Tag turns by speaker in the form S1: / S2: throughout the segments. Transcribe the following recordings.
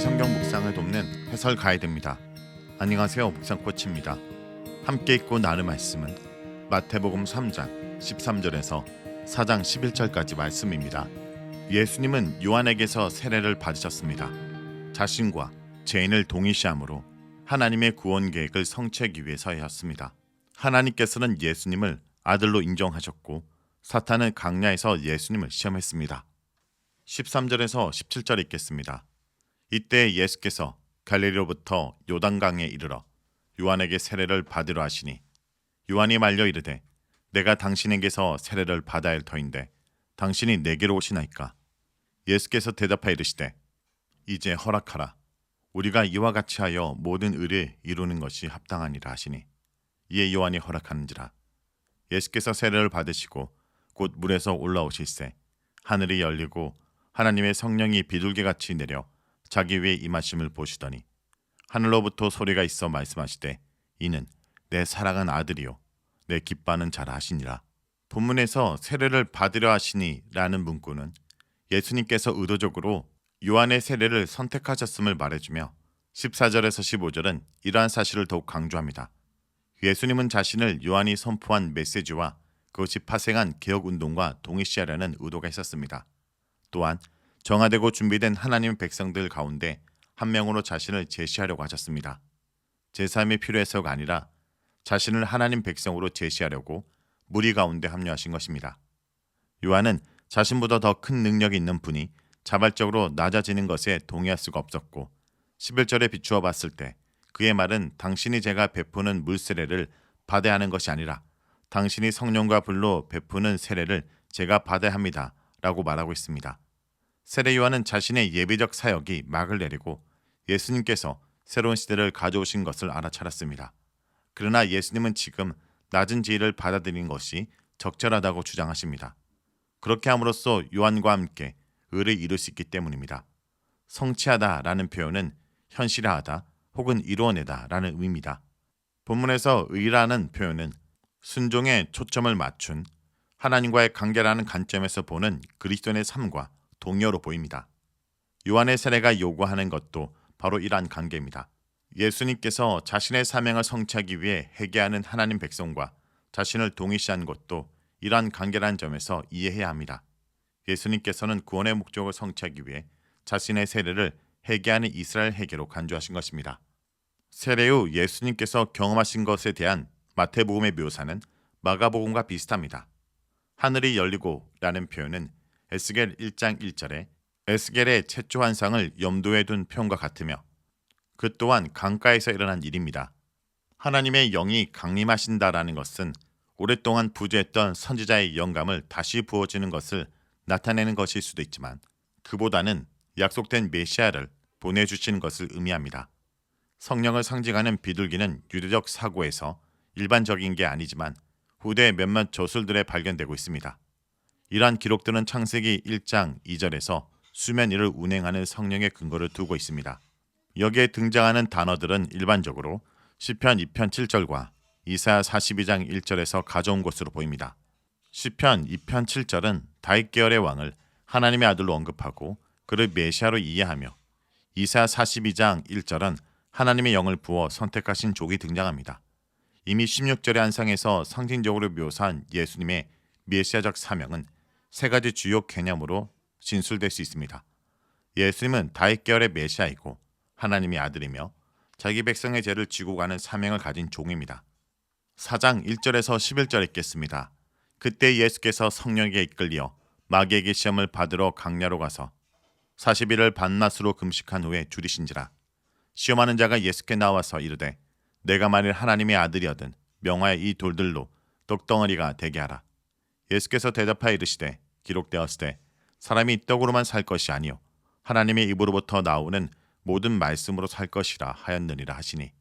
S1: 성경 묵상을 돕는 해설 가이드입니다. 안녕하세요, 묵상 코치입니다. 함께 읽고 나눌 말씀은 마태복음 3장 13절에서 4장 11절까지 말씀입니다. 예수님은 요한에게서 세례를 받으셨습니다. 자신과 죄인을 동일시함으로 하나님의 구원 계획을 성취하기 위해서였습니다. 하나님께서는 예수님을 아들로 인정하셨고 사탄은 강야에서 예수님을 시험했습니다. 13절에서 17절 읽겠습니다. 이때 예수께서 갈릴리로부터 요단강에 이르러 요한에게 세례를 받으려 하시니 요한이 말려 이르되 내가 당신에게서 세례를 받아야 할 터인데 당신이 내게로 오시나이까? 예수께서 대답하여 이르시되 이제 허락하라. 우리가 이와 같이 하여 모든 의를 이루는 것이 합당하니라 하시니 이에 요한이 허락하는지라. 예수께서 세례를 받으시고 곧 물에서 올라오실새 하늘이 열리고 하나님의 성령이 비둘기같이 내려 자기 위에 임하심을 보시더니 하늘로부터 소리가 있어 말씀하시되 이는 내 사랑한 아들이요 내 기뻐하는 자라 하시니라. 본문에서 세례를 받으려 하시니 라는 문구는 예수님께서 의도적으로 요한의 세례를 선택하셨음을 말해주며 14절에서 15절은 이러한 사실을 더욱 강조합니다. 예수님은 자신을 요한이 선포한 메시지와 그것이 파생한 개혁운동과 동일시하려는 의도가 있었습니다. 또한 정화되고 준비된 하나님의 백성들 가운데 한 명으로 자신을 제시하려고 하셨습니다. 제3이 필요해서가 아니라 자신을 하나님 백성으로 제시하려고 무리 가운데 합류하신 것입니다. 요한은 자신보다 더 큰 능력이 있는 분이 자발적으로 낮아지는 것에 동의할 수가 없었고 11절에 비추어 봤을 때 그의 말은 당신이 제가 베푸는 물세례를 받아야 하는 것이 아니라 당신이 성령과 불로 베푸는 세례를 제가 받아야 합니다 라고 말하고 있습니다. 세례 요한은 자신의 예비적 사역이 막을 내리고 예수님께서 새로운 시대를 가져오신 것을 알아차렸습니다. 그러나 예수님은 지금 낮은 지위를 받아들이는 것이 적절하다고 주장하십니다. 그렇게 함으로써 요한과 함께 의를 이룰 수 있기 때문입니다. 성취하다라는 표현은 현실화하다 혹은 이루어내다 라는 의미입니다. 본문에서 의라는 표현은 순종에 초점을 맞춘 하나님과의 관계라는 관점에서 보는 그리스도인의 삶과 동료로 보입니다. 요한의 세례가 요구하는 것도 바로 이러한 관계입니다. 예수님께서 자신의 사명을 성취하기 위해 회개하는 하나님 백성과 자신을 동일시한 것도 이러한 관계라는 점에서 이해해야 합니다. 예수님께서는 구원의 목적을 성취하기 위해 자신의 세례를 회개하는 이스라엘 회개로 간주하신 것입니다. 세례 후 예수님께서 경험하신 것에 대한 마태복음의 묘사는 마가복음과 비슷합니다. 하늘이 열리고 라는 표현은 에스겔 1장 1절에 에스겔의 최초 환상을 염두에 둔 표현과 같으며 그 또한 강가에서 일어난 일입니다. 하나님의 영이 강림하신다라는 것은 오랫동안 부재했던 선지자의 영감을 다시 부어주는 것을 나타내는 것일 수도 있지만 그보다는 약속된 메시아를 보내주시는 것을 의미합니다. 성령을 상징하는 비둘기는 유대적 사고에서 일반적인 게 아니지만 후대 몇몇 저술들에 발견되고 있습니다. 이러한 기록들은 창세기 1장 2절에서 수면 위를 운행하는 성령의 근거를 두고 있습니다. 여기에 등장하는 단어들은 일반적으로 시편 2편 7절과 이사야 42장 1절에서 가져온 것으로 보입니다. 시편 2편 7절은 다윗 계열의 왕을 하나님의 아들로 언급하고 그를 메시아로 이해하며 이사야 42장 1절은 하나님의 영을 부어 선택하신 족이 등장합니다. 이미 16절의 한상에서 상징적으로 묘사한 예수님의 메시아적 사명은 세 가지 주요 개념으로 진술될 수 있습니다. 예수님은 다윗 계열의 메시아이고 하나님의 아들이며 자기 백성의 죄를 지고 가는 사명을 가진 종입니다. 4장 1절에서 11절 읽겠습니다. 그때 예수께서 성령에게 이끌려 마귀에게 시험을 받으러 강야로 가서 40일을 밤낮으로 금식한 후에 줄이신지라. 시험하는 자가 예수께 나와서 이르되 내가 만일 하나님의 아들이거든 명하여 이 돌들로 떡덩어리가 되게 하라. 예수께서 대답하여 이르시되 기록되었으되 사람이 떡으로만 살 것이 아니요 하나님의 입으로부터 나오는 모든 말씀으로 살 것이라 하였느니라 하시니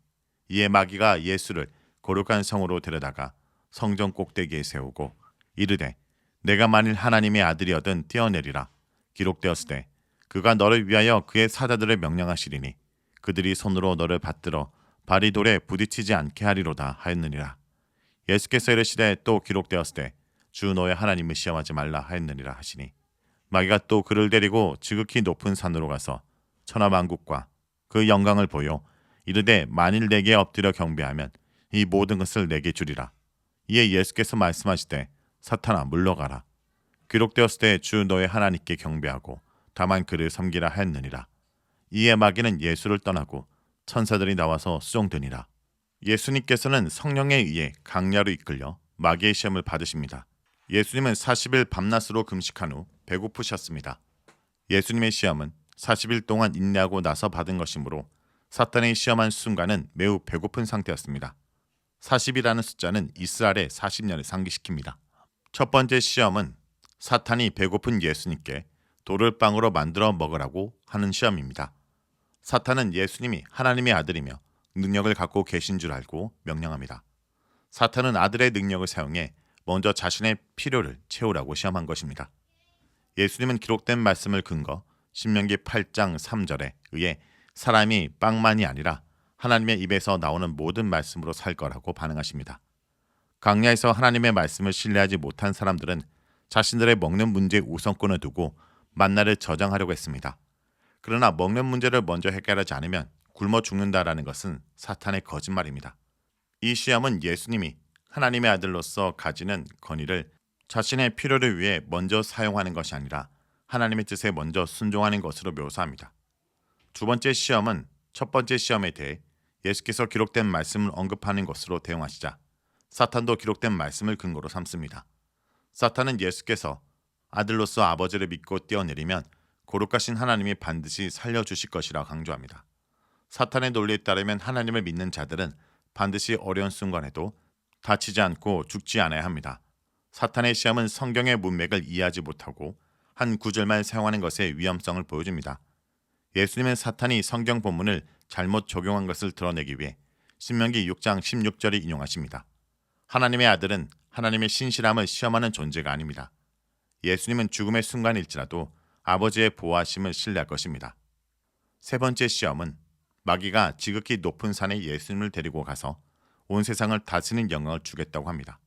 S1: 이에 마귀가 예수를 거룩한 성으로 데려다가 성전 꼭대기에 세우고 이르되 내가 만일 하나님의 아들이거든 뛰어내리라. 기록되었으되 그가 너를 위하여 그의 사자들을 명령하시리니 그들이 손으로 너를 받들어 발이 돌에 부딪히지 않게 하리로다 하였느니라. 예수께서 이르시되 또 기록되었으되 주 너의 하나님을 시험하지 말라 하였느니라 하시니 마귀가 또 그를 데리고 지극히 높은 산으로 가서 천하만국과 그 영광을 보여 이르되 만일 내게 엎드려 경배하면 이 모든 것을 내게 주리라. 이에 예수께서 말씀하시되 사탄아 물러가라. 기록되었을 때 주 너의 하나님께 경배하고 다만 그를 섬기라 하였느니라. 이에 마귀는 예수를 떠나고 천사들이 나와서 수종드니라. 예수님께서는 성령에 의해 강야로 이끌려 마귀의 시험을 받으십니다. 예수님은 40일 밤낮으로 금식한 후 배고프셨습니다. 예수님의 시험은 40일 동안 인내하고 나서 받은 것이므로 사탄의 시험한 순간은 매우 배고픈 상태였습니다. 40이라는 숫자는 이스라엘의 40년을 상기시킵니다. 첫 번째 시험은 사탄이 배고픈 예수님께 돌을 빵으로 만들어 먹으라고 하는 시험입니다. 사탄은 예수님이 하나님의 아들이며 능력을 갖고 계신 줄 알고 명령합니다. 사탄은 아들의 능력을 사용해 먼저 자신의 필요를 채우라고 시험한 것입니다. 예수님은 기록된 말씀을 근거 신명기 8장 3절에 의해 사람이 빵만이 아니라 하나님의 입에서 나오는 모든 말씀으로 살 거라고 반응하십니다. 강야에서 하나님의 말씀을 신뢰하지 못한 사람들은 자신들의 먹는 문제에 우선권을 두고 만나를 저장하려고 했습니다. 그러나 먹는 문제를 먼저 해결하지 않으면 굶어 죽는다라는 것은 사탄의 거짓말입니다. 이 시험은 예수님이 하나님의 아들로서 가지는 권위를 자신의 필요를 위해 먼저 사용하는 것이 아니라 하나님의 뜻에 먼저 순종하는 것으로 묘사합니다. 두 번째 시험은 첫 번째 시험에 대해 예수께서 기록된 말씀을 언급하는 것으로 대응하시자 사탄도 기록된 말씀을 근거로 삼습니다. 사탄은 예수께서 아들로서 아버지를 믿고 뛰어내리면 거룩하신 하나님이 반드시 살려주실 것이라 강조합니다. 사탄의 논리에 따르면 하나님을 믿는 자들은 반드시 어려운 순간에도 다치지 않고 죽지 않아야 합니다. 사탄의 시험은 성경의 문맥을 이해하지 못하고 한 구절만 사용하는 것의 위험성을 보여줍니다. 예수님은 사탄이 성경 본문을 잘못 적용한 것을 드러내기 위해 신명기 6장 16절을 인용하십니다. 하나님의 아들은 하나님의 신실함을 시험하는 존재가 아닙니다. 예수님은 죽음의 순간일지라도 아버지의 보호하심을 신뢰할 것입니다. 세 번째 시험은 마귀가 지극히 높은 산에 예수님을 데리고 가서 온 세상을 다스리는 영광을 주겠다고 합니다.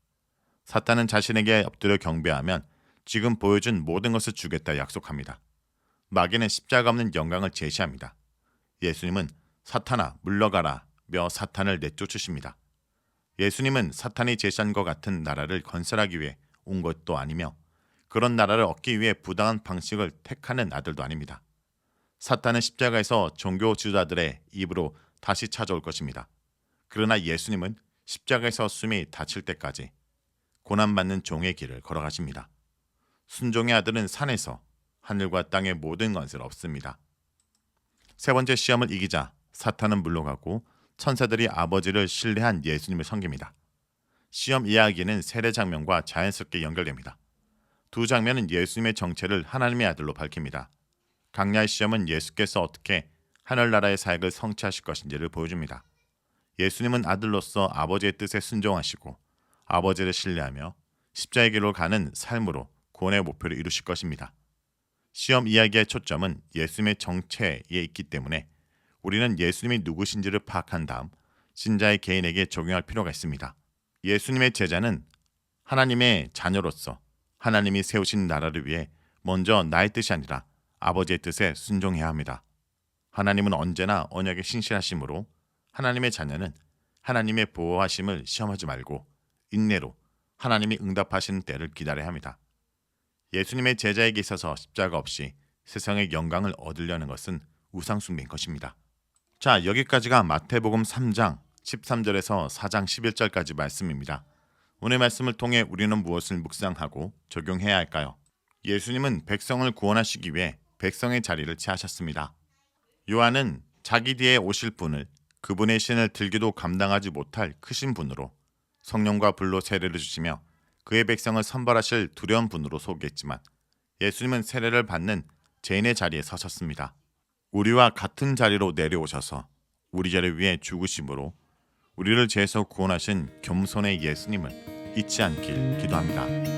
S1: 사탄은 자신에게 엎드려 경배하면 지금 보여준 모든 것을 주겠다 약속합니다. 마귀는 십자가 없는 영광을 제시합니다. 예수님은 사탄아 물러가라 며 사탄을 내쫓으십니다. 예수님은 사탄이 제시한 것 같은 나라를 건설하기 위해 온 것도 아니며 그런 나라를 얻기 위해 부당한 방식을 택하는 아들도 아닙니다. 사탄은 십자가에서 종교 지도자들의 입으로 다시 찾아올 것입니다. 그러나 예수님은 십자가에서 숨이 닫힐 때까지 고난받는 종의 길을 걸어가십니다. 순종의 아들은 산에서 하늘과 땅의 모든 것을 얻습니다. 세 번째 시험을 이기자 사탄은 물러가고 천사들이 아버지를 신뢰한 예수님을 섬깁니다. 시험 이야기는 세례 장면과 자연스럽게 연결됩니다. 두 장면은 예수님의 정체를 하나님의 아들로 밝힙니다. 강야의 시험은 예수께서 어떻게 하늘나라의 사역을 성취하실 것인지를 보여줍니다. 예수님은 아들로서 아버지의 뜻에 순종하시고 아버지를 신뢰하며 십자의 길로 가는 삶으로 구원의 목표를 이루실 것입니다. 시험 이야기의 초점은 예수님의 정체에 있기 때문에 우리는 예수님이 누구신지를 파악한 다음 신자의 개인에게 적용할 필요가 있습니다. 예수님의 제자는 하나님의 자녀로서 하나님이 세우신 나라를 위해 먼저 나의 뜻이 아니라 아버지의 뜻에 순종해야 합니다. 하나님은 언제나 언약에 신실하심으로 하나님의 자녀는 하나님의 보호하심을 시험하지 말고 인내로 하나님이 응답하시는 때를 기다려야 합니다. 예수님의 제자에게 있어서 십자가 없이 세상의 영광을 얻으려는 것은 우상숭배인 것입니다. 자, 여기까지가 마태복음 3장 13절에서 4장 11절까지 말씀입니다. 오늘 말씀을 통해 우리는 무엇을 묵상하고 적용해야 할까요? 예수님은 백성을 구원하시기 위해 백성의 자리를 취하셨습니다. 요한은 자기 뒤에 오실 분을 그분의 신을 들기도 감당하지 못할 크신 분으로 성령과 불로 세례를 주시며 그의 백성을 선발하실 두려운 분으로 소개했지만 예수님은 세례를 받는 죄인의 자리에 서셨습니다. 우리와 같은 자리로 내려오셔서 우리 죄를 위해 죽으심으로 우리를 죄에서 구원하신 겸손의 예수님을 잊지 않길 기도합니다.